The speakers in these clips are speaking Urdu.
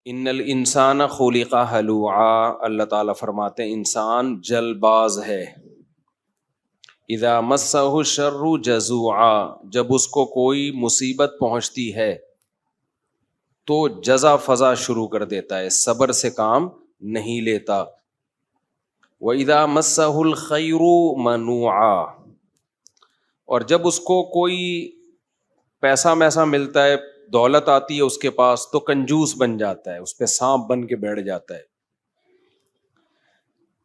ان الانسان خلق ہلوعا، اللہ تعالیٰ فرماتے ہیں انسان جل باز ہے. اذا مسہ الشر جزوعا، جب اس کو کوئی مصیبت پہنچتی ہے تو جزا فضا شروع کر دیتا ہے، صبر سے کام نہیں لیتا. وَإِذَا مَسَّهُ الْخَيْرُ مَنُوعًا، اور جب اس کو کوئی پیسہ میسا ملتا ہے، دولت آتی ہے اس کے پاس، تو کنجوس بن جاتا ہے، اس پہ سانپ بن کے بیٹھ جاتا ہے.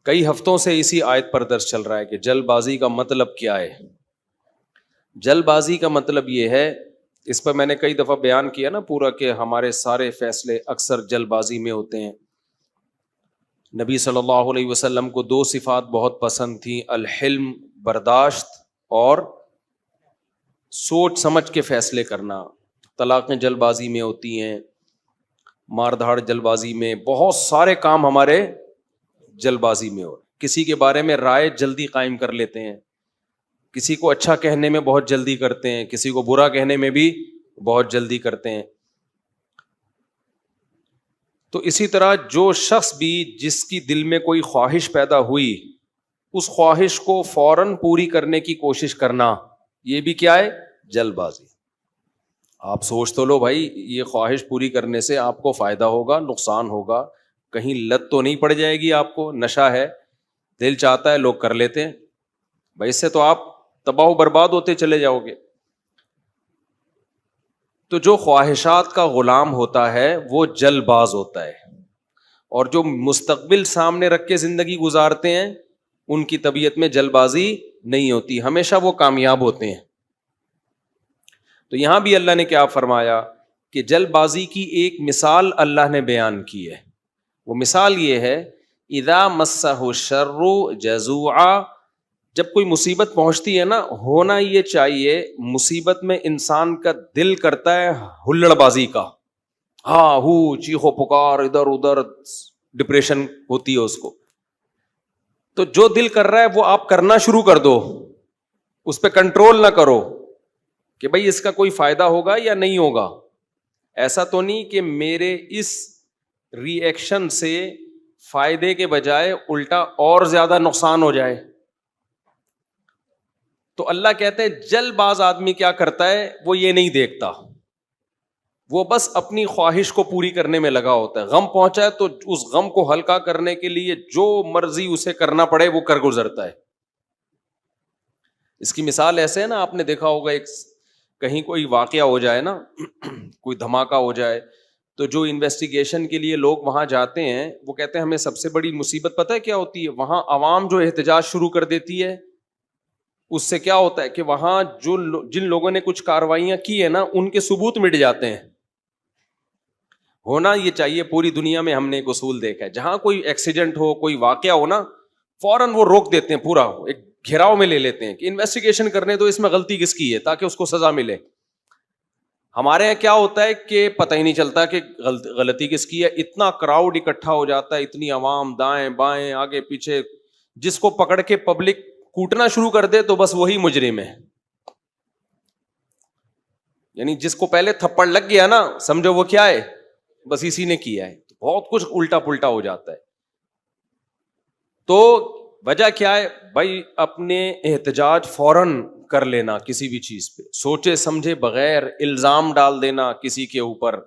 کئی ہفتوں سے اسی آیت پر درس چل رہا ہے کہ جلد بازی کا مطلب کیا ہے. جلد بازی کا مطلب یہ ہے، اس پر میں نے کئی دفعہ بیان کیا نا پورا، کہ ہمارے سارے فیصلے اکثر جلد بازی میں ہوتے ہیں. نبی صلی اللہ علیہ وسلم کو دو صفات بہت پسند تھیں، الحلم برداشت اور سوچ سمجھ کے فیصلے کرنا. طلاقیں جلد بازی میں ہوتی ہیں، مار دھاڑ جلد بازی میں، بہت سارے کام ہمارے جلد بازی میں ہو. کسی کے بارے میں رائے جلدی قائم کر لیتے ہیں، کسی کو اچھا کہنے میں بہت جلدی کرتے ہیں، کسی کو برا کہنے میں بھی بہت جلدی کرتے ہیں. تو اسی طرح جو شخص بھی جس کی دل میں کوئی خواہش پیدا ہوئی، اس خواہش کو فوراً پوری کرنے کی کوشش کرنا، یہ بھی کیا ہے؟ جلد بازی. آپ سوچ تو لو بھائی، یہ خواہش پوری کرنے سے آپ کو فائدہ ہوگا نقصان ہوگا، کہیں لت تو نہیں پڑ جائے گی آپ کو؟ نشہ ہے، دل چاہتا ہے، لوگ کر لیتے ہیں بھائی، اس سے تو آپ تباہ و برباد ہوتے چلے جاؤ گے. تو جو خواہشات کا غلام ہوتا ہے وہ جلد باز ہوتا ہے، اور جو مستقبل سامنے رکھ کے زندگی گزارتے ہیں ان کی طبیعت میں جلد بازی نہیں ہوتی، ہمیشہ وہ کامیاب ہوتے ہیں. تو یہاں بھی اللہ نے کیا فرمایا کہ جلد بازی کی ایک مثال اللہ نے بیان کی ہے. وہ مثال یہ ہے، اذا مسہ الشر جزوعا، جب کوئی مصیبت پہنچتی ہے نا، ہونا یہ چاہیے مصیبت میں انسان کا دل کرتا ہے ہلڑ بازی کا، ہاں ہو چیخو پکار، ادھر ادھر ڈپریشن ہوتی ہے اس کو. تو جو دل کر رہا ہے وہ آپ کرنا شروع کر دو، اس پہ کنٹرول نہ کرو کہ بھئی اس کا کوئی فائدہ ہوگا یا نہیں ہوگا. ایسا تو نہیں کہ میرے اس ری ایکشن سے فائدے کے بجائے الٹا اور زیادہ نقصان ہو جائے. تو اللہ کہتے ہیں جلد باز آدمی کیا کرتا ہے، وہ یہ نہیں دیکھتا، وہ بس اپنی خواہش کو پوری کرنے میں لگا ہوتا ہے. غم پہنچا ہے تو اس غم کو ہلکا کرنے کے لیے جو مرضی اسے کرنا پڑے وہ کر گزرتا ہے. اس کی مثال ایسے ہے نا، آپ نے دیکھا ہوگا ایک کہیں کوئی واقعہ ہو جائے نا کوئی دھماکہ ہو جائے، تو جو انویسٹیگیشن کے لیے لوگ وہاں جاتے ہیں وہ کہتے ہیں ہمیں سب سے بڑی مصیبت پتہ ہے کیا ہوتی ہے؟ وہاں عوام جو احتجاج شروع کر دیتی ہے، اس سے کیا ہوتا ہے کہ وہاں جن لوگوں نے کچھ کاروائیاں کی ہیں نا ان کے ثبوت مٹ جاتے ہیں. ہونا یہ چاہیے، پوری دنیا میں ہم نے ایک اصول دیکھا ہے، جہاں کوئی ایکسیڈنٹ ہو، کوئی واقعہ ہو نا، فوراً وہ روک دیتے ہیں، پورا ایک گھیراؤ میں لے لیتے ہیں کہ انویسٹیگیشن کرنے تو اس میں غلطی کس کی ہے تاکہ اس کو سزا ملے. ہمارے یہاں کیا ہوتا ہے کہ پتہ ہی نہیں چلتا کہ غلطی کس کی ہے، اتنا کراؤڈ اکٹھا ہو جاتا ہے، اتنی عوام دائیں بائیں آگے پیچھے، جس کو پکڑ کے پبلک کوٹنا شروع کر دے تو بس وہی مجرم ہے. یعنی جس کو پہلے تھپڑ لگ گیا نا، سمجھو وہ کیا ہے، بس اسی نے کیا ہے. بہت کچھ الٹا پلٹا ہو جاتا ہے. تو وجہ کیا ہے بھائی؟ اپنے احتجاج فوراً کر لینا کسی بھی چیز پہ، سوچے سمجھے بغیر الزام ڈال دینا کسی کے اوپر.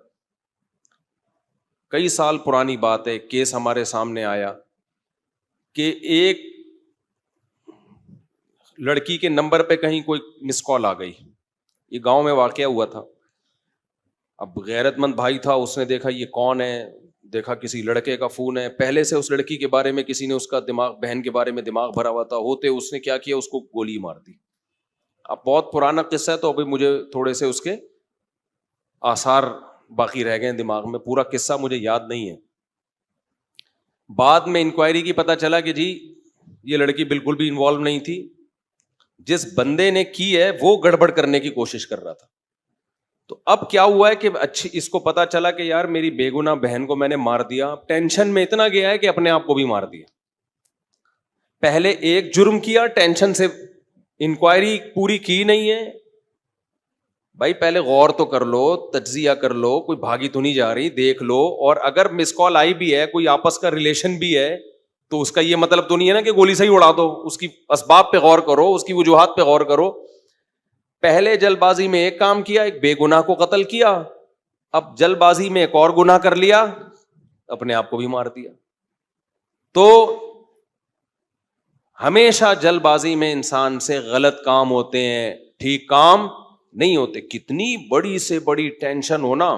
کئی سال پرانی بات ہے، کیس ہمارے سامنے آیا کہ ایک لڑکی کے نمبر پہ کہیں کوئی مس کال آ گئی. یہ گاؤں میں واقعہ ہوا تھا. اب غیرت مند بھائی تھا، اس نے دیکھا یہ کون ہے، دیکھا کسی لڑکے کا فون ہے، پہلے سے اس لڑکی کے بارے میں کسی نے اس کا دماغ، بہن کے بارے میں دماغ بھرا ہوا تھا، ہوتے اس نے کیا کیا، اس کو گولی مار دی. اب بہت پرانا قصہ ہے تو ابھی مجھے تھوڑے سے اس کے آثار باقی رہ گئے دماغ میں، پورا قصہ مجھے یاد نہیں ہے. بعد میں انکوائری کی پتہ چلا کہ جی یہ لڑکی بالکل بھی انوالو نہیں تھی، جس بندے نے کی ہے وہ گڑبڑ کرنے کی کوشش کر رہا تھا. تو اب کیا ہوا ہے کہ اچھی اس کو پتا چلا کہ یار میری بے گناہ بہن کو میں نے مار دیا، ٹینشن میں اتنا گیا ہے کہ اپنے آپ کو بھی مار دیا. پہلے ایک جرم کیا، ٹینشن سے انکوائری پوری کی نہیں ہے، بھائی پہلے غور تو کر لو, تجزیہ کر لو, کوئی بھاگی تو نہیں جا رہی, دیکھ لو. اور اگر مس کال آئی بھی ہے, کوئی آپس کا ریلیشن بھی ہے, تو اس کا یہ مطلب تو نہیں ہے نا کہ گولی سے ہی اڑا دو. اس کی اسباب پہ غور کرو, اس کی وجوہات پہ غور کرو. پہلے جلد بازی میں ایک کام کیا, ایک بے گناہ کو قتل کیا, اب جلد بازی میں ایک اور گناہ کر لیا, اپنے آپ کو بھی مار دیا. تو ہمیشہ جلد بازی میں انسان سے غلط کام ہوتے ہیں, ٹھیک کام نہیں ہوتے. کتنی بڑی سے بڑی ٹینشن ہونا,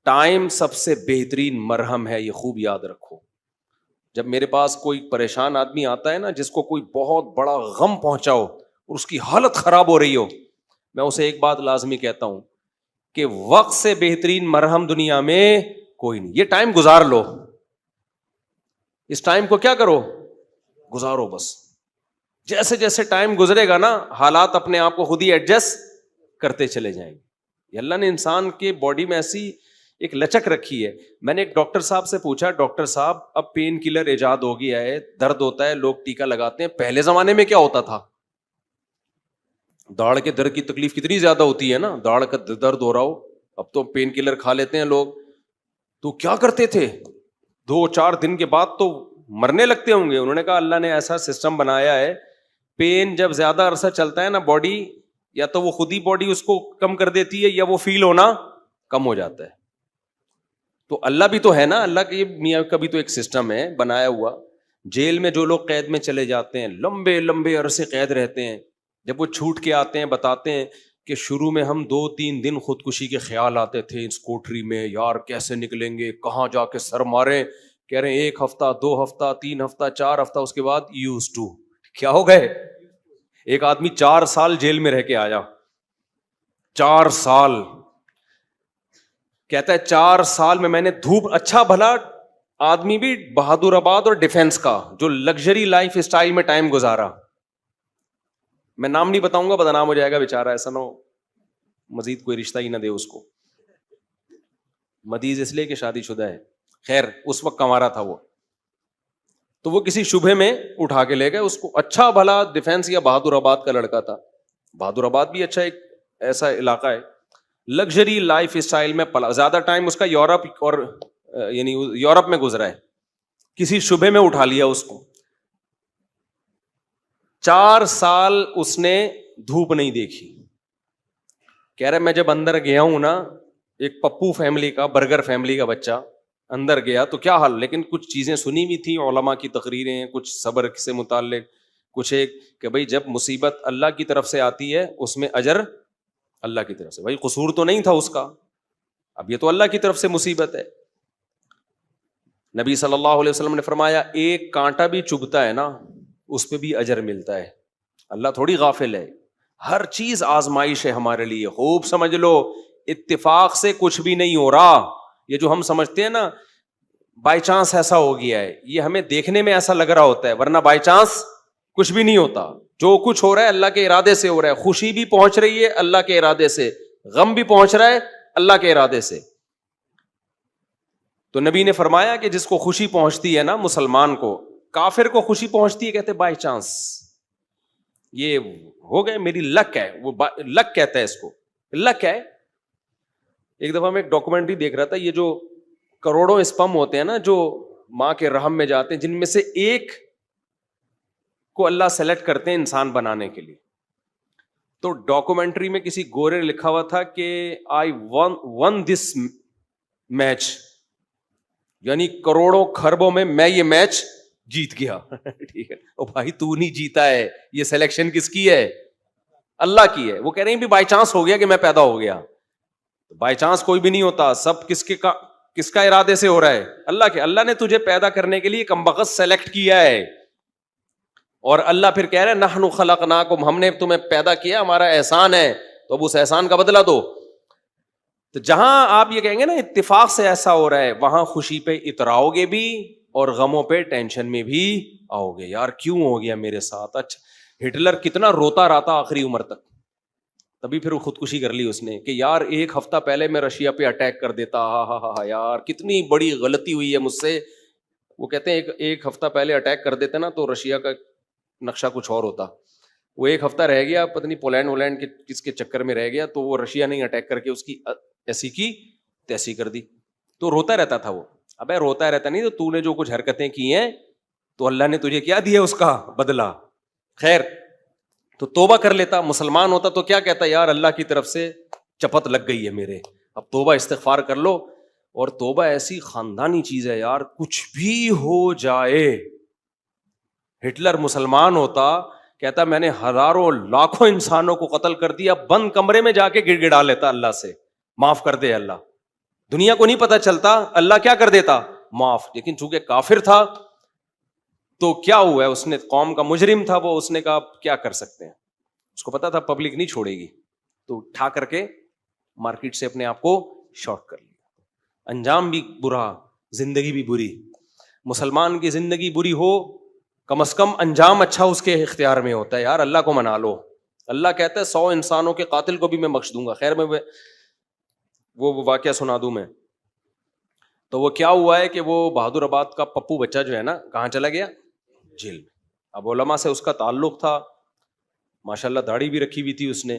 ٹائم سب سے بہترین مرہم ہے, یہ خوب یاد رکھو. جب میرے پاس کوئی پریشان آدمی آتا ہے نا, جس کو کوئی بہت بڑا غم پہنچا ہو اور اس کی حالت خراب ہو رہی ہو, میں اسے ایک بات لازمی کہتا ہوں کہ وقت سے بہترین مرہم دنیا میں کوئی نہیں. یہ ٹائم گزار لو, اس ٹائم کو کیا کرو, گزارو بس. جیسے جیسے ٹائم گزرے گا نا, حالات اپنے آپ کو خود ہی ایڈجسٹ کرتے چلے جائیں گے. یہ اللہ نے انسان کے باڈی میں ایسی ایک لچک رکھی ہے. میں نے ایک ڈاکٹر صاحب سے پوچھا, ڈاکٹر صاحب اب پین کلر ایجاد ہو گیا ہے, درد ہوتا ہے, لوگ ٹیکا لگاتے ہیں, پہلے زمانے میں کیا ہوتا تھا؟ داڑھ کے درد کی تکلیف کتنی زیادہ ہوتی ہے نا, داڑھ کا درد ہو رہا ہو, اب تو پین کلر کھا لیتے ہیں لوگ. تو کیا کرتے تھے, 2-4 دن کے بعد تو مرنے لگتے ہوں گے. انہوں نے کہا اللہ نے ایسا سسٹم بنایا ہے, پین جب زیادہ عرصہ چلتا ہے نا باڈی, یا تو وہ خود ہی باڈی اس کو کم کر دیتی ہے, یا وہ فیل ہونا کم ہو جاتا ہے. تو اللہ بھی تو ہے نا, اللہ کے میاں کا بھی تو ایک سسٹم ہے بنایا ہوا. جیل میں جو لوگ قید میں چلے جاتے ہیں, لمبے لمبے عرصے قید رہتے ہیں, جب وہ چھوٹ کے آتے ہیں بتاتے ہیں کہ شروع میں ہم 2-3 دن خودکشی کے خیال آتے تھے اس کوٹری میں, یار کیسے نکلیں گے, کہاں جا کے سر ماریں. کہہ رہے ہیں 1 ہفتہ 2 ہفتہ 3 ہفتہ 4 ہفتہ, اس کے بعد یوز ٹو. کیا ہو گئے؟ ایک آدمی 4 سال جیل میں رہ کے آیا, 4 سال. کہتا ہے 4 سال میں نے دھوپ, اچھا بھلا آدمی بھی بہادر آباد اور ڈیفینس کا جو لگژری لائف اسٹائل میں ٹائم گزارا. میں نام نہیں بتاؤں گا, بدنام ہو جائے گا بیچارہ, ایسا نہ ہو مزید کوئی رشتہ ہی نہ دے اس کو. مدیز اس لیے کہ شادی شدہ ہے, خیر اس وقت کمارا تھا وہ. تو وہ کسی شبہ میں اٹھا کے لے گئے اس کو, اچھا بھلا ڈیفینس یا بہادر آباد کا لڑکا تھا. بہادر آباد بھی اچھا ایک ایسا علاقہ ہے, لگژری لائف اسٹائل میں پلا, زیادہ ٹائم اس کا یورپ اور یعنی یورپ میں گزرا ہے. کسی شبہ میں اٹھا لیا اس کو, 4 سال اس نے دھوپ نہیں دیکھی. کہہ رہے میں جب اندر گیا ہوں نا, ایک پپو فیملی کا, برگر فیملی کا بچہ اندر گیا تو کیا حال, لیکن کچھ چیزیں سنی ہوئی تھیں, علماء کی تقریریں, کچھ صبر سے متعلق, کچھ ایک کہ بھائی جب مصیبت اللہ کی طرف سے آتی ہے اس میں اجر اللہ کی طرف سے. بھائی قصور تو نہیں تھا اس کا, اب یہ تو اللہ کی طرف سے مصیبت ہے. نبی صلی اللہ علیہ وسلم نے فرمایا ایک کانٹا بھی چبھتا ہے نا اس پہ بھی اجر ملتا ہے. اللہ تھوڑی غافل ہے, ہر چیز آزمائش ہے ہمارے لیے. خوب سمجھ لو, اتفاق سے کچھ بھی نہیں ہو رہا. یہ جو ہم سمجھتے ہیں نا بائی چانس ایسا ہو گیا ہے, یہ ہمیں دیکھنے میں ایسا لگ رہا ہوتا ہے, ورنہ بائی چانس کچھ بھی نہیں ہوتا. جو کچھ ہو رہا ہے اللہ کے ارادے سے ہو رہا ہے. خوشی بھی پہنچ رہی ہے اللہ کے ارادے سے, غم بھی پہنچ رہا ہے اللہ کے ارادے سے. تو نبی نے فرمایا کہ جس کو خوشی پہنچتی ہے نا مسلمان کو, کافر کو خوشی پہنچتی ہے کہتے بائی چانس, یہ ہو گئے میری لک ہے, وہ لک کہتا ہے اس کو, لک ہے. ایک دفعہ میں ایک ڈاکومنٹری دیکھ رہا تھا, یہ جو کروڑوں اسپم ہوتے ہیں نا جو ماں کے رحم میں جاتے ہیں, جن میں سے ایک کو اللہ سلیکٹ کرتے ہیں انسان بنانے کے لیے. تو ڈاکومنٹری میں کسی گورے نے لکھا ہوا تھا کہ آئی ون دس میچ, یعنی کروڑوں خربوں میں یہ میچ جیت گیا. ٹھیک ہے, او بھائی تو نہیں جیتا ہے, یہ سلیکشن کس کی ہے؟ اللہ کی ہے. وہ کہہ رہے ہیں بھی بائی چانس ہو گیا کہ میں پیدا ہو گیا. بائی چانس کوئی بھی نہیں ہوتا, سب کس کا ارادے سے ہو رہا ہے؟ اللہ کے. اللہ نے تجھے پیدا کرنے کے لیے کمبخت سلیکٹ کیا ہے, اور اللہ پھر کہہ رہے ہیں نحن خلقناکم, ہم نے تمہیں پیدا کیا, ہمارا احسان ہے, تو اب اس احسان کا بدلہ دو. تو جہاں آپ یہ کہیں گے نا اتفاق سے ایسا ہو رہا ہے, وہاں خوشی پہ اتراؤ گے بھی اور غموں پہ ٹینشن میں بھی آؤ گے. یار کیوں ہو گیا میرے ساتھ؟ اچھا ہٹلر کتنا روتا رہا تھا آخری عمر تک, تبھی پھر وہ خودکشی کر لی اس نے کہ یار 1 ہفتہ پہلے میں رشیا پہ اٹیک کر دیتا, ہاں یار کتنی بڑی غلطی ہوئی ہے مجھ سے. وہ کہتے ہیں ایک ہفتہ پہلے اٹیک کر دیتے نا تو رشیا کا نقشہ کچھ اور ہوتا. وہ ایک ہفتہ رہ گیا, پتہ نہیں پولینڈ ولینڈ کے کس کے چکر میں رہ گیا, تو وہ رشیا نے اٹیک کر کے اس کی ایسی کی تیسی کر دی. تو روتا رہتا تھا وہ. ابے روتا رہتا نہیں, تو نے جو کچھ حرکتیں کی ہیں تو اللہ نے تجھے کیا دیا اس کا بدلہ. خیر, تو توبہ کر لیتا. مسلمان ہوتا تو کیا کہتا, یار اللہ کی طرف سے چپت لگ گئی ہے میرے, اب توبہ استغفار کر لو. اور توبہ ایسی خاندانی چیز ہے یار, کچھ بھی ہو جائے. ہٹلر مسلمان ہوتا, کہتا میں نے ہزاروں لاکھوں انسانوں کو قتل کر دیا, بند کمرے میں جا کے گڑ گڑا لیتا اللہ سے, معاف کر دے اللہ. دنیا کو نہیں پتا چلتا, اللہ کیا کر دیتا, معاف. لیکن چونکہ کافر تھا تو کیا ہوا ہے, اس نے قوم کا مجرم تھا وہ, اس نے کہا کیا کر سکتے ہیں, اس کو پتا تھا پبلک نہیں چھوڑے گی, تو اٹھا کر کے مارکیٹ سے اپنے آپ کو شارٹ کر لیا. انجام بھی برا, زندگی بھی بری. مسلمان کی زندگی بری ہو, کم از کم انجام اچھا اس کے اختیار میں ہوتا ہے. یار اللہ کو منا لو, اللہ کہتا ہے 100 انسانوں کے قاتل کو بھی میں بخش دوں گا. خیر میں وہ واقعہ سنا دوں میں. تو وہ کیا ہوا ہے کہ وہ بہادر آباد کا پپو بچہ جو ہے نا, کہاں چلا گیا, جیل میں. اب علماء سے اس کا تعلق تھا, ماشاءاللہ داڑھی بھی رکھی ہوئی تھی اس نے,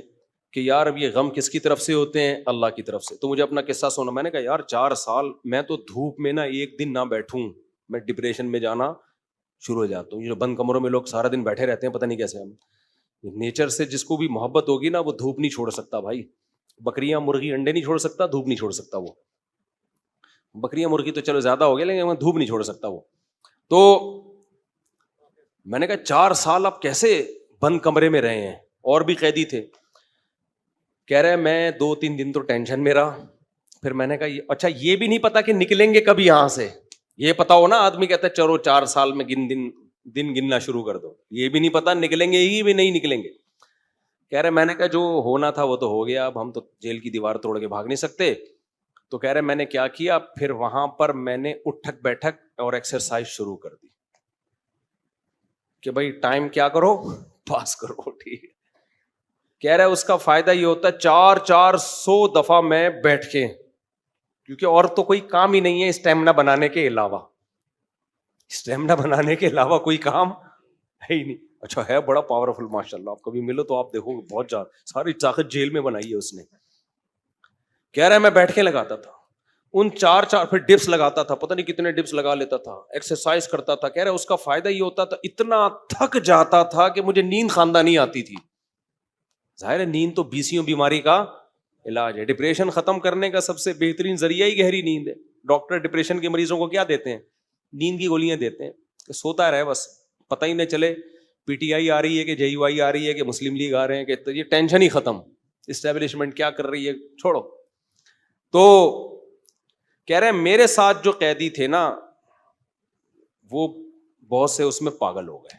کہ یار اب یہ غم کس کی طرف سے ہوتے ہیں, اللہ کی طرف سے. تو مجھے اپنا قصہ سنا. میں نے کہا یار 4 سال میں تو دھوپ میں نا ایک دن نہ بیٹھوں, میں ڈپریشن میں جانا شروع ہو جاتا ہوں. یہ جو بند کمروں میں لوگ سارا دن بیٹھے رہتے ہیں, پتہ نہیں کیسے. ہم نیچر سے جس کو بھی محبت ہوگی نا, وہ دھوپ نہیں چھوڑ سکتا بھائی. بکریاں مرغی انڈے نہیں چھوڑ سکتا, دھوپ نہیں چھوڑ سکتا. وہ بکریاں مرغی تو چلو زیادہ ہو گیا, لیکن دھوپ نہیں چھوڑ سکتا وہ. تو میں نے کہا 4 سال آپ کیسے بند کمرے میں رہے ہیں, اور بھی قیدی تھے. کہہ رہے میں 2-3 دن تو ٹینشن میں رہا. پھر میں نے کہا اچھا یہ بھی نہیں پتا کہ نکلیں گے کبھی یہاں سے. یہ پتا ہو نا, آدمی کہتا ہے چلو 4 سال میں دن گننا شروع کر دو. یہ بھی نہیں پتا نکلیں گے ہی بھی نہیں نکلیں گے. کہہ رہے میں نے کہا جو ہونا تھا وہ تو ہو گیا, اب ہم تو جیل کی دیوار توڑ کے بھاگ نہیں سکتے. تو کہہ رہے میں نے کیا کیا, پھر وہاں پر میں نے اٹھک بیٹھک اور ایکسرسائز شروع کر دی کہ بھائی ٹائم کیا کرو, پاس کرو. ٹھیک ہے. کہہ رہے اس کا فائدہ یہ ہوتا ہے 400 دفعہ میں بیٹھ کے, کیونکہ اور تو کوئی کام ہی نہیں ہے اسٹیمنا بنانے کے علاوہ. اسٹیمنا بنانے کے علاوہ کوئی کام ہے ہی نہیں. اچھا ہے بڑا پاورفل ماشاءاللہ, آپ کبھی ملو تو آپ دیکھو بہت ساری طاقت جیل میں بنائی ہے اس نے. کہہ رہا میں بیٹھ کے لگاتا تھا ان 4 پھر ڈپس لگاتا تھا, پتہ نہیں کتنے ڈپس لگا لیتا تھا, ایکسرسائز کرتا تھا. کہہ رہا اس کا فائدہ یہ ہوتا تھا اتنا تھک جاتا تھا کہ مجھے نیند خاندانی آتی تھی. ظاہر ہے نیند تو 20 بیماری کا علاج ہے. ڈپریشن ختم کرنے کا سب سے بہترین ذریعہ ہی گہری نیند ہے. ڈاکٹر ڈپریشن کے مریضوں کو کیا دیتے ہیں, نیند کی گولیاں دیتے ہیں کہ سوتا رہے بس, پتہ ہی نہ چلے پی ٹی آئی آ رہی ہے کہ جے یو آئی آ رہی ہے کہ مسلم لیگ آ رہے ہیں, کہ یہ ٹینشن ہی ختم, اسٹیبلشمنٹ کیا کر رہی ہے چھوڑو. تو کہہ رہے ہیں میرے ساتھ جو قیدی تھے نا, وہ بہت سے اس میں پاگل ہو گئے,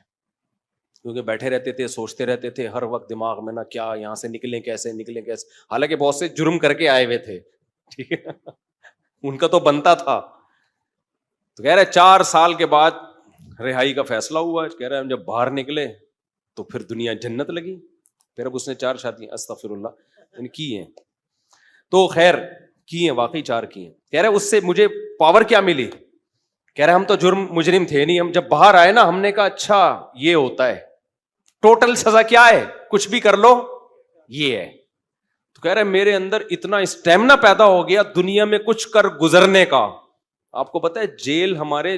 کیونکہ بیٹھے رہتے تھے, سوچتے رہتے تھے ہر وقت دماغ میں نا کیا یہاں سے نکلیں کیسے. حالانکہ بہت سے جرم کر کے آئے ہوئے تھے, ٹھیک ہے, ان کا تو بنتا تھا. تو کہہ رہے 4 سال کے بعد رہائی کا فیصلہ ہوا. کہہ رہے ہم جب باہر نکلے تو پھر دنیا جنت لگی. پھر اب اس نے 4 شادیاں استغفر اللہ کی ہیں. تو خیر کی ہیں, واقعی 4 کی ہیں. کہہ رہے اس سے مجھے پاور کیا ملی. کہہ رہے ہم تو مجرم تھے نہیں, ہم جب باہر آئے نا ہم نے کہا اچھا یہ ہوتا ہے, ٹوٹل سزا کیا ہے, کچھ بھی کر لو یہ ہے. تو کہہ رہے میرے اندر اتنا اسٹیمنا پیدا ہو گیا دنیا میں کچھ کر گزرنے کا. آپ کو پتا ہے جیل ہمارے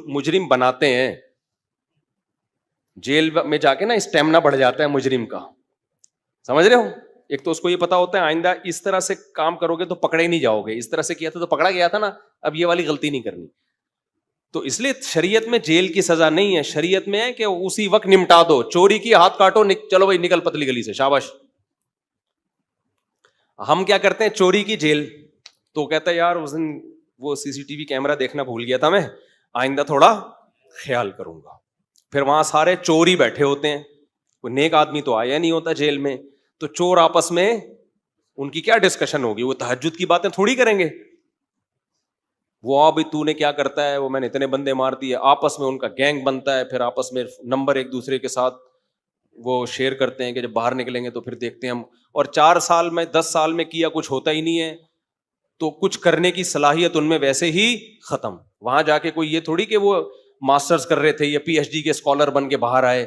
مجرم بناتے ہیں, جیل میں جا کے نا اسٹیمنا بڑھ جاتا ہے مجرم کا, سمجھ رہے ہو. ایک تو اس کو یہ پتا ہوتا ہے آئندہ اس طرح سے کام کرو گے تو پکڑے ہی نہیں جاؤ گے, اس طرح سے کیا تھا تو پکڑا گیا تھا نا, اب یہ والی غلطی نہیں کرنی. تو اس لیے شریعت میں جیل کی سزا نہیں ہے, شریعت میں ہے کہ اسی وقت نمٹا دو. چوری کی ہاتھ کاٹو, چلو بھائی نکل پتلی گلی سے, شاباش. ہم کیا کرتے ہیں چوری کی جیل, تو کہتا ہے یار اس دن وہ CCTV کیمرہ دیکھنا بھول گیا تھا, میں آئندہ تھوڑا خیال کروں گا. پھر وہاں سارے چور ہی بیٹھے ہوتے ہیں, کوئی نیک آدمی تو آیا نہیں ہوتا جیل میں. تو چور آپس میں ان کی کیا ڈسکشن ہوگی, وہ تہجد کی باتیں تھوڑی کریں گے. وہ ابھی تو نے کیا کرتا ہے, وہ میں نے اتنے بندے مار دیے, آپس میں ان کا گینگ بنتا ہے. پھر آپس میں نمبر ایک دوسرے کے ساتھ وہ شیئر کرتے ہیں کہ جب باہر نکلیں گے تو پھر دیکھتے ہیں ہم. اور 4 سال میں 10 سال میں کیا کچھ ہوتا ہی نہیں ہے, تو کچھ کرنے کی صلاحیت ان میں ویسے ہی ختم. وہاں جا کے کوئی یہ تھوڑی کہ وہ ماسٹرز کر رہے تھے یا PhD کے اسکالر بن کے باہر آئے,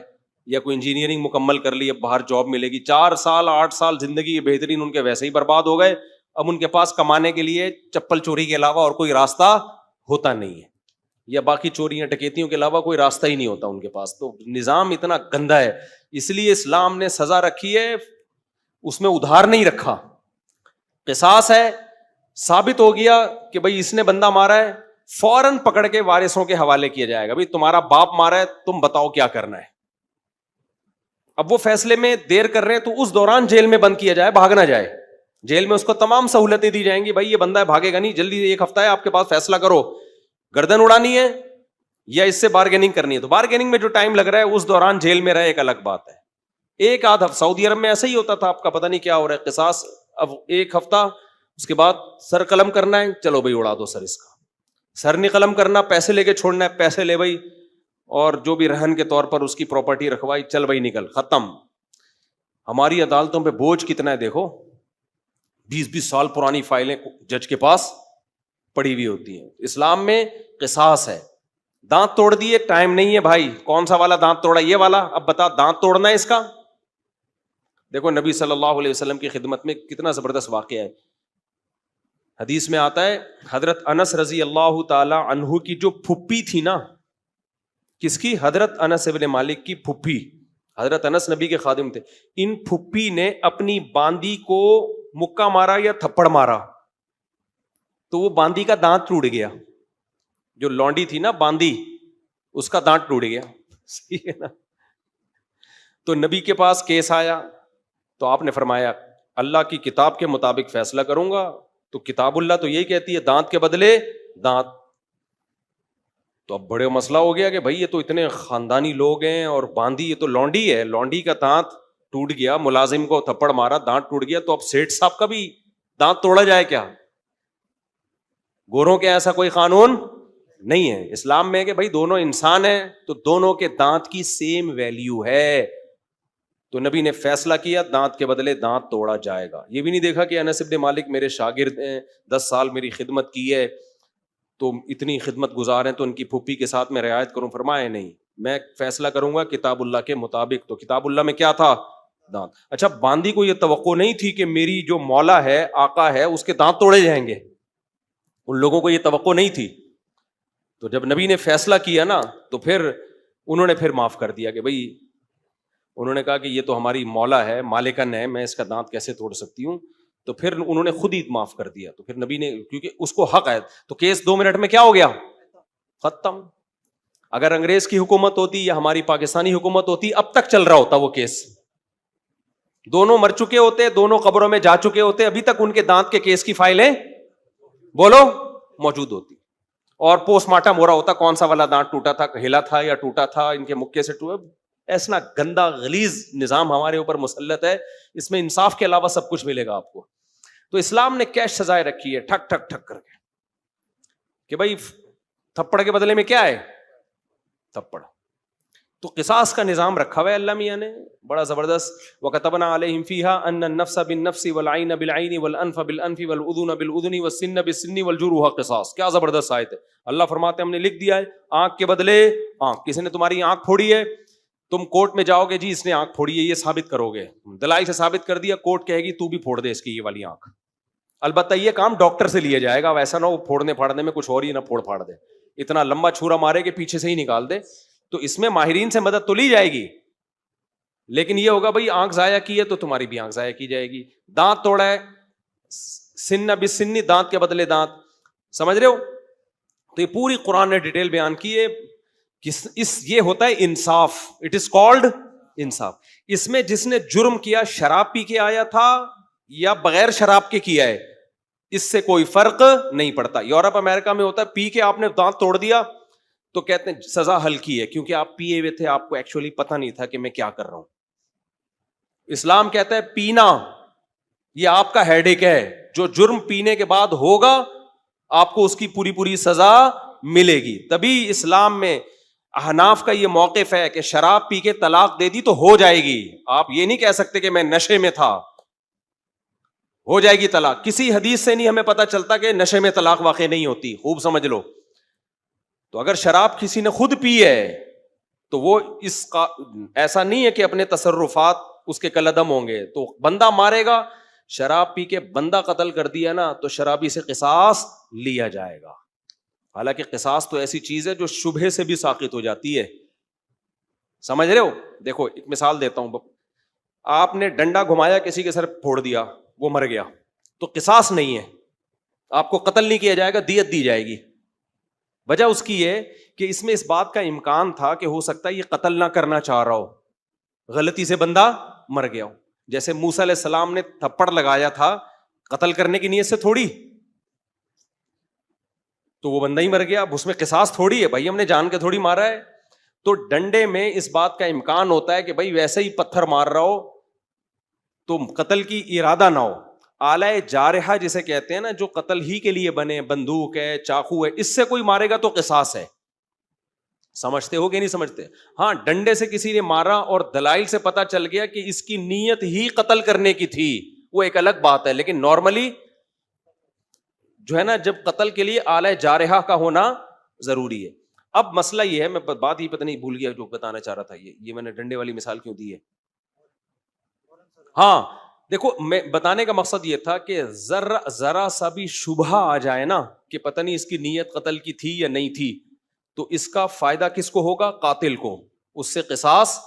یا کوئی انجینئرنگ مکمل کر لی, اب باہر جاب ملے گی, 4 سال 8 سال زندگی بہترین ان کے ویسے ہی برباد ہو گئے. اب ان کے پاس کمانے کے لیے چپل چوری کے علاوہ اور کوئی راستہ ہوتا نہیں ہے, یا باقی چوریاں ڈکیتیوں کے علاوہ کوئی راستہ ہی نہیں ہوتا ان کے پاس. تو نظام اتنا گندا ہے, اس لیے اسلام نے سزا رکھی ہے, اس میں ادھار نہیں رکھا. قصاص ہے, ثابت ہو گیا کہ بھائی اس نے بندہ مارا ہے, فوراً پکڑ کے وارثوں کے حوالے کیا جائے گا, بھائی تمہارا باپ مارا ہے, تم بتاؤ کیا کرنا ہے. اب وہ فیصلے میں دیر کر رہے ہیں تو اس دوران جیل میں بند کیا جائے, بھاگ نہ جائے. جیل میں اس کو تمام سہولتیں دی جائیں گی, بھائی یہ بندہ ہے بھاگے گا نہیں, جلدی 1 ہفتہ ہے آپ کے پاس, فیصلہ کرو, گردن اڑانی ہے یا اس سے بارگیننگ کرنی ہے. تو بارگیننگ میں جو ٹائم لگ رہا ہے اس دوران جیل میں رہے, ایک الگ بات ہے. ایک آدھ ہفتہ سعودی عرب میں ایسا ہی ہوتا تھا, آپ کا پتہ نہیں کیا ہو رہا ہے. قصاص اب 1 ہفتہ, اس کے بعد سر قلم کرنا ہے, چلو بھائی اڑا دو سر اس کا. سر نہیں قلم کرنا, پیسے لے کے چھوڑنا ہے, پیسے لے بھائی, اور جو بھی رہن کے طور پر اس کی پراپرٹی رکھوائی, چل بھائی نکل, ختم. ہماری عدالتوں پہ بوجھ کتنا ہے دیکھو, 20-20 سال پرانی فائلیں جج کے پاس پڑی ہوئی ہوتی ہیں. اسلام میں قصاص ہے. دانت توڑ دیے, ٹائم نہیں ہے بھائی, کون سا والا دانت توڑا, یہ والا, اب بتا دانت توڑنا ہے اس کا. دیکھو نبی صلی اللہ علیہ وسلم کی خدمت میں کتنا زبردست واقعہ ہے. حدیث میں آتا ہے, حضرت انس رضی اللہ تعالی عنہ کی جو پھپھی تھی نا, کس کی؟ حضرت انس ابن مالک کی پھپھی. حضرت انس نبی کے خادم تھے. ان پھپھی نے اپنی باندی کو مکہ مارا یا تھپڑ مارا, تو وہ باندی کا دانت ٹوٹ گیا. جو لونڈی تھی نا باندی, اس کا دانت ٹوٹ گیا. صحیح ہے نا. تو نبی کے پاس کیس آیا, تو آپ نے فرمایا اللہ کی کتاب کے مطابق فیصلہ کروں گا. تو کتاب اللہ تو یہی کہتی ہے دانت کے بدلے دانت. تو اب بڑے مسئلہ ہو گیا کہ بھائی یہ تو اتنے خاندانی لوگ ہیں, اور باندی یہ تو لونڈی ہے, لونڈی کا دانت ٹوٹ گیا, ملازم کو تھپڑ مارا, دانت ٹوٹ گیا, تو اب سیٹھ صاحب کا بھی دانت توڑا جائے کیا؟ گوروں کے ایسا کوئی قانون نہیں ہے. اسلام میں کہ بھائی دونوں انسان ہیں, تو دونوں کے دانت کی سیم ویلیو ہے. تو نبی نے فیصلہ کیا دانت کے بدلے دانت توڑا جائے گا. یہ بھی نہیں دیکھا کہ انس ابن مالک میرے شاگرد ہیں, 10 سال میری خدمت کی ہے, تو اتنی خدمت گزار ہیں, تو ان کی پھپھی کے ساتھ میں رعایت کروں. فرمایا نہیں, میں فیصلہ کروں گا کتاب اللہ کے مطابق. تو کتاب اللہ میں کیا تھا؟ دانت. اچھا, باندی کو یہ توقع نہیں تھی کہ میری جو مولا ہے, آقا ہے, اس کے دانت توڑے جائیں گے. ان لوگوں کو یہ توقع نہیں تھی. تو جب نبی نے فیصلہ کیا نا, تو پھر انہوں نے پھر معاف کر دیا کہ بھائی, انہوں نے کہا کہ یہ تو ہماری مولا ہے, مالکن ہے, میں اس کا دانت کیسے توڑ سکتی ہوں. تو پھر انہوں نے خود ہی معاف کر دیا. تو پھر نبی نے, کیونکہ اس کو حق ہے, تو کیس 2 منٹ میں کیا ہو گیا؟ ختم. اگر انگریز کی حکومت ہوتی یا ہماری پاکستانی حکومت ہوتی, اب تک چل رہا ہوتا وہ کیس. دونوں مر چکے ہوتے, دونوں قبروں میں جا چکے ہوتے, ابھی تک ان کے دانت کے کیس کی فائلیں بولو موجود ہوتی, اور پوسٹ مارٹم ہو رہا ہوتا, کون سا والا دانت ٹوٹا تھا, ہلا تھا یا ٹوٹا تھا, ان کے مکے سے ٹوٹا. ایسا گندا غلیظ نظام ہمارے اوپر مسلط ہے, اس میں انصاف کے علاوہ سب کچھ ملے گا آپ کو. تو اسلام نے کیش سزائے رکھی ہے, ٹھک ٹھک ٹھک کر کے, کہ بھائی تھپڑ کے بدلے میں کیا ہے؟ تھپڑ. تو قصاص کا نظام رکھا ہوا ہے اللہ میاں نے بڑا زبردست. وَكَتَبْنَا عَلَيْهِمْ فِيهَا أَنَّ النَّفْسَ بِالنَّفْسِ وَالْعَيْنَ بِالْعَيْنِ وَالْأَنْفَ بِالْأَنْفِ وَالْأُذُنَ بِالْأُذُنِ وَالسِّنَّ بِالسِّنِّ وَالْجُرُوحَ قِصَاص. کیا زبردست آیت ہے. اللہ فرماتے ہیں ہم نے لکھ دیا ہے, آنکھ کے بدلے آنکھ. کسی نے تمہاری آنکھ پھوڑی ہے, تم کورٹ میں جاؤ گے, جی اس نے آنکھ پھوڑی ہے, یہ ثابت کرو گے, دلائل سے ثابت کر دیا, کورٹ کہے گی تو بھی پھوڑ دے اس کی یہ والی آنکھ. البتہ یہ کام ڈاکٹر سے لیا جائے گا, ویسا نہ ہو پھوڑنے پھاڑنے میں کچھ اور ہی نہ پھوڑ پھاڑ دے, اتنا لمبا چھورا مارے کہ پیچھے سے ہی نکال دے. تو اس میں ماہرین سے مدد تو لی جائے گی, لیکن یہ ہوگا بھائی آنکھ ضائع کی ہے تو تمہاری بھی آنکھ ضائع کی جائے گی. دانت توڑا ہے, سن بسنی, دانت کے بدلے دانت. سمجھ رہے ہو؟ تو یہ پوری قرآن نے ڈیٹیل بیان کی ہے. یہ ہوتا ہے انصاف, اٹ از کالڈ انصاف. اس میں جس نے جرم کیا شراب پی کے آیا تھا یا بغیر شراب کے کیا ہے, اس سے کوئی فرق نہیں پڑتا. یورپ امریکہ میں ہوتا ہے پی کے آپ نے دانت توڑ دیا تو کہتے ہیں سزا ہلکی ہے, کیونکہ آپ پیے ہوئے تھے, آپ کو ایکچولی پتہ نہیں تھا کہ میں کیا کر رہا ہوں. اسلام کہتا ہے پینا یہ آپ کا ہیڈ ایک ہے, جو جرم پینے کے بعد ہوگا آپ کو اس کی پوری پوری سزا ملے گی. تبھی اسلام میں احناف کا یہ موقف ہے کہ شراب پی کے طلاق دے دی تو ہو جائے گی. آپ یہ نہیں کہہ سکتے کہ میں نشے میں تھا, ہو جائے گی طلاق. کسی حدیث سے نہیں ہمیں پتہ چلتا کہ نشے میں طلاق واقع نہیں ہوتی, خوب سمجھ لو. تو اگر شراب کسی نے خود پی ہے تو وہ اس کا ایسا نہیں ہے کہ اپنے تصرفات اس کے کالعدم ہوں گے. تو بندہ مارے گا, شراب پی کے بندہ قتل کر دیا نا تو شرابی سے قصاص لیا جائے گا. حالانکہ قصاص تو ایسی چیز ہے جو شبہے سے بھی ساقط ہو جاتی ہے, سمجھ رہے ہو؟ دیکھو ایک مثال دیتا ہوں, آپ نے ڈنڈا گھمایا کسی کے سر پھوڑ دیا, وہ مر گیا, تو قصاص نہیں ہے, آپ کو قتل نہیں کیا جائے گا, دیت دی جائے گی. وجہ اس کی یہ کہ اس میں اس بات کا امکان تھا کہ ہو سکتا ہے یہ قتل نہ کرنا چاہ رہا ہو, غلطی سے بندہ مر گیا ہو. جیسے موسیٰ علیہ السلام نے تھپڑ لگایا تھا قتل کرنے کی نیت سے تھوڑی, تو وہ بندہ ہی مر گیا, اب اس میں قصاص تھوڑی ہے بھائی, ہم نے جان کے تھوڑی مارا ہے. تو ڈنڈے میں اس بات کا امکان ہوتا ہے کہ بھائی ویسے ہی پتھر مار رہا ہو تو قتل کی ارادہ نہ ہو. آلہ جارحہ جسے کہتے ہیں نا, جو قتل ہی کے لیے بنے, بندوق ہے, چاقو ہے, اس سے کوئی مارے گا تو قصاص ہے. سمجھتے ہو کہ نہیں سمجھتے؟ ہاں, ڈنڈے سے کسی نے مارا اور دلائل سے پتا چل گیا کہ اس کی نیت ہی قتل کرنے کی تھی, وہ ایک الگ بات ہے. لیکن نارملی جو ہے نا, جب قتل کے لیے آلہ جارحہ کا ہونا ضروری ہے. اب مسئلہ یہ ہے, میں بات ہی پتہ نہیں بھول گیا جو بتانا چاہ رہا تھا, یہ میں نے ڈنڈے والی مثال کیوں دی ہے. ہاں دیکھو, میں بتانے کا مقصد یہ تھا کہ ذرا سا بھی شبہ آ جائے نا کہ پتہ نہیں اس کی نیت قتل کی تھی یا نہیں تھی, تو اس کا فائدہ کس کو ہوگا؟ قاتل کو. اس سے قصاص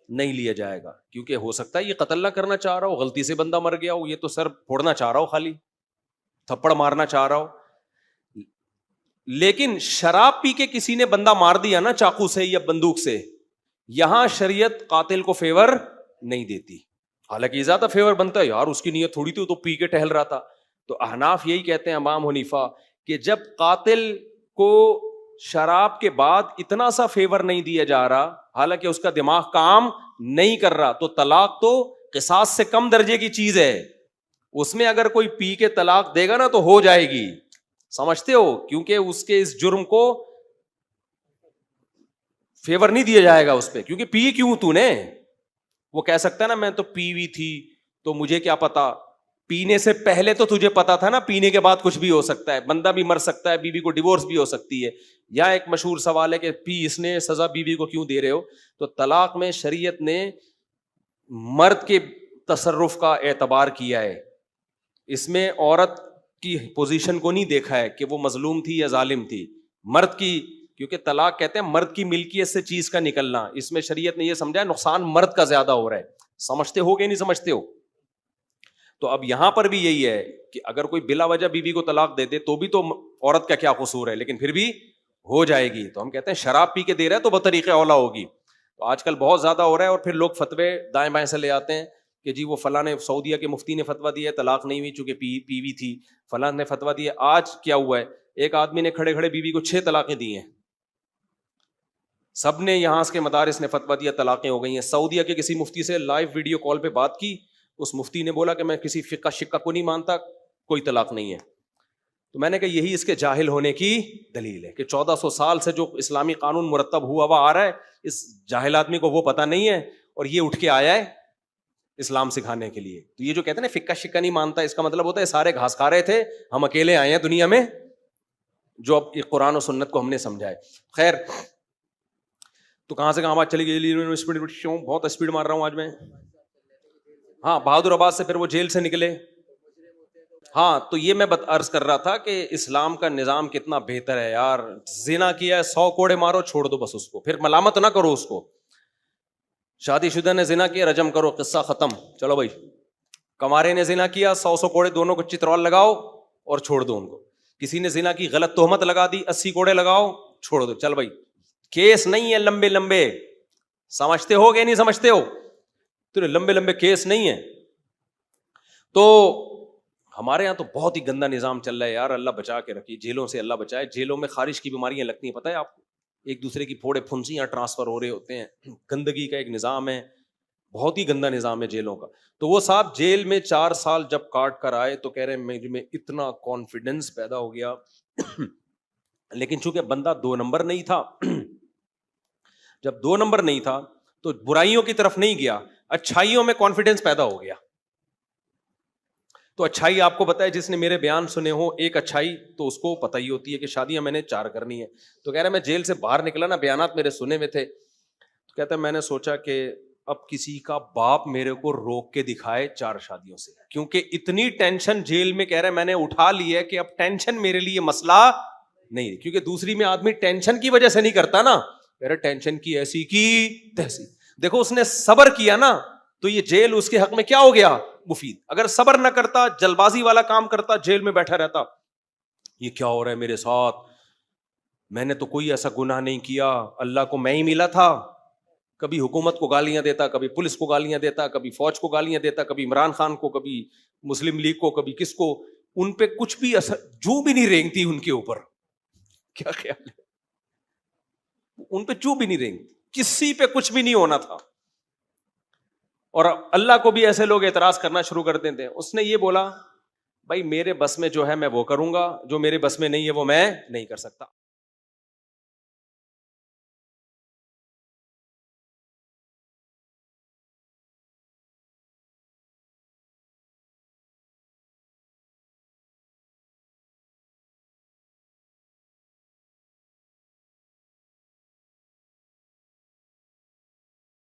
نہیں لیا جائے گا, کیونکہ ہو سکتا ہے یہ قتل نہ کرنا چاہ رہا ہو, غلطی سے بندہ مر گیا ہو, یہ تو سر پھوڑنا چاہ رہا ہو, خالی تھپڑ مارنا چاہ رہا ہو. لیکن شراب پی کے کسی نے بندہ مار دیا نا چاقو سے یا بندوق سے, یہاں شریعت قاتل کو فیور نہیں دیتی. حالانکہ زیادہ فیور بنتا ہے, یار اس کی نیت تھوڑی تھی, تو پی کے ٹہل رہا تھا. تو احناف یہی کہتے ہیں, امام حنیفہ, کہ جب قاتل کو شراب کے بعد اتنا سا فیور نہیں دیا جا رہا, حالانکہ اس کا دماغ کام نہیں کر رہا, تو طلاق تو قصاص سے کم درجے کی چیز ہے. اس میں اگر کوئی پی کے طلاق دے گا نا تو ہو جائے گی, سمجھتے ہو؟ کیونکہ اس کے اس جرم کو فیور نہیں دیا جائے گا اس پہ, کیونکہ پی کیوں تو نے. وہ کہہ سکتا ہے نا میں تو پی ہوئی تھی تو مجھے کیا پتا, پینے سے پہلے تو تجھے پتا تھا نا, پینے کے بعد کچھ بھی ہو سکتا ہے, بندہ بھی مر سکتا ہے, بیوی کو ڈیورس بھی ہو سکتی ہے. یا ایک مشہور سوال ہے کہ پی اس نے, سزا بیوی کو کیوں دے رہے ہو؟ تو طلاق میں شریعت نے مرد کے تصرف کا اعتبار کیا ہے, اس میں عورت کی پوزیشن کو نہیں دیکھا ہے کہ وہ مظلوم تھی یا ظالم تھی, مرد کی, کیونکہ طلاق کہتے ہیں مرد کی ملکیت سے چیز کا نکلنا, اس میں شریعت نے یہ سمجھا ہے نقصان مرد کا زیادہ ہو رہا ہے. سمجھتے ہو کہ نہیں سمجھتے ہو؟ تو اب یہاں پر بھی یہی ہے کہ اگر کوئی بلا وجہ بیوی کو طلاق دے دے تو بھی تو عورت کا کیا قصور ہے, لیکن پھر بھی ہو جائے گی. تو ہم کہتے ہیں شراب پی کے دے رہا ہے تو بطریقے اولا ہوگی. تو آج کل بہت زیادہ ہو رہا ہے, اور پھر لوگ فتوے دائیں بائیں سے لے آتے ہیں کہ جی وہ فلاں نے, سعودیہ کے مفتی نے فتویٰ دیا ہے طلاق نہیں ہوئی چونکہ پی ہوئی تھی, فلاں نے فتویٰ دیا. آج کیا ہوا ہے, ایک آدمی نے کھڑے کھڑے بیوی کو 6 طلاقیں دی ہیں, سب نے یہاں کے مدارس نے فتویٰ دیا, طلاقیں ہو گئی ہیں. سعودیہ کے کسی مفتی سے لائیو ویڈیو کال پہ بات کی, اس مفتی نے بولا کہ میں کسی فقہ شقہ کو نہیں مانتا, کوئی طلاق نہیں ہے. تو میں نے کہا یہی اس کے جاہل ہونے کی دلیل ہے کہ 1400 سال سے جو اسلامی قانون مرتب ہوا آ رہا ہے, اس جاہل آدمی کو وہ پتہ نہیں ہے, اور یہ اٹھ کے آیا ہے اسلام سکھانے کے لیے. تو یہ جو کہتے ہیں نا فقہ شقہ نہیں مانتا, اس کا مطلب ہوتا ہے سارے گھاس کھا رہے تھے, ہم اکیلے آئے ہیں دنیا میں جو اب قرآن و سنت کو ہم نے سمجھا ہے. خیر, تو کہاں سے کہاں بات چلی گئی, بہت اسپیڈ مار رہا ہوں آج میں. ہاں, بہادر آباد سے پھر وہ جیل سے نکلے. ہاں, تو یہ میں عرض کر رہا تھا کہ اسلام کا نظام کتنا بہتر ہے یار. زنا کیا ہے 100 کوڑے مارو, چھوڑ دو بس اس کو, پھر ملامت نہ کرو اس کو. شادی شدہ نے زنا کیا, رجم کرو, قصہ ختم, چلو بھائی. کمارے نے زنا کیا, 100 کوڑے دونوں کو چترول لگاؤ اور چھوڑ دو ان کو. کسی نے زنا کی غلط تہمت لگا دی, 80 کوڑے لگاؤ, چھوڑ دو, چل بھائی. کیس نہیں ہے لمبے لمبے, سمجھتے ہو کہ نہیں سمجھتے ہو؟ تو لمبے لمبے کیس نہیں ہے. تو ہمارے یہاں تو بہت ہی گندا نظام چل رہا ہے یار, اللہ بچا کے رکھیے, جیلوں سے اللہ بچائے. جیلوں میں خارش کی بیماریاں لگتی ہیں, پتہ ہے آپ کو, ایک دوسرے کی پھوڑے پھنسیاں ٹرانسفر ہو رہے ہوتے ہیں, گندگی کا ایک نظام ہے, بہت ہی گندا نظام ہے جیلوں کا. تو وہ صاحب جیل میں 4 سال جب کاٹ کر آئے تو کہہ رہے ہیں مجھ میں اتنا کانفیڈنس پیدا ہو گیا, لیکن چونکہ بندہ 2 نمبر نہیں تھا, جب 2 نمبر نہیں تھا تو برائیوں کی طرف نہیں گیا, اچھائیوں میں کانفیڈنس پیدا ہو گیا. تو اچھائی آپ کو پتا ہے, جس نے میرے بیان سنے ہو, ایک اچھائی تو اس کو پتہ ہی ہوتی ہے کہ شادیاں میں نے 4 کرنی ہے. تو کہہ رہا میں جیل سے باہر نکلا نا, بیانات میرے سنے میں تھے, کہتا ہے میں نے سوچا کہ اب کسی کا باپ میرے کو روک کے دکھائے 4 شادیوں سے, کیونکہ اتنی ٹینشن جیل میں, کہہ رہے میں نے اٹھا لی ہے کہ اب ٹینشن میرے لیے مسئلہ نہیں, کیونکہ دوسری میں آدمی ٹینشن کی وجہ سے نہیں کرتا نا, کہہ رہے ٹینشن کی ایسی کی تیسی. دیکھو اس نے صبر کیا نا تو یہ جیل اس کے حق میں کیا ہو گیا, مفید. اگر صبر نہ کرتا, جلد بازی والا کام کرتا, جیل میں بیٹھا رہتا, یہ کیا ہو رہا ہے میرے ساتھ, میں نے تو کوئی ایسا گناہ نہیں کیا, اللہ کو میں ہی ملا تھا. کبھی حکومت کو گالیاں دیتا, کبھی پولیس کو گالیاں دیتا, کبھی فوج کو گالیاں دیتا, کبھی عمران خان کو, کبھی مسلم لیگ کو, کبھی کس کو. ان پہ کچھ بھی اثر جو بھی نہیں رینگتی ان کے اوپر. کیا خیال ہے, ان پہ جو بھی نہیں رینگتی, کسی پہ کچھ بھی نہیں ہونا تھا. اور اللہ کو بھی ایسے لوگ اعتراض کرنا شروع کر دیتے ہیں. اس نے یہ بولا بھائی میرے بس میں جو ہے میں وہ کروں گا, جو میرے بس میں نہیں ہے وہ میں نہیں کر سکتا.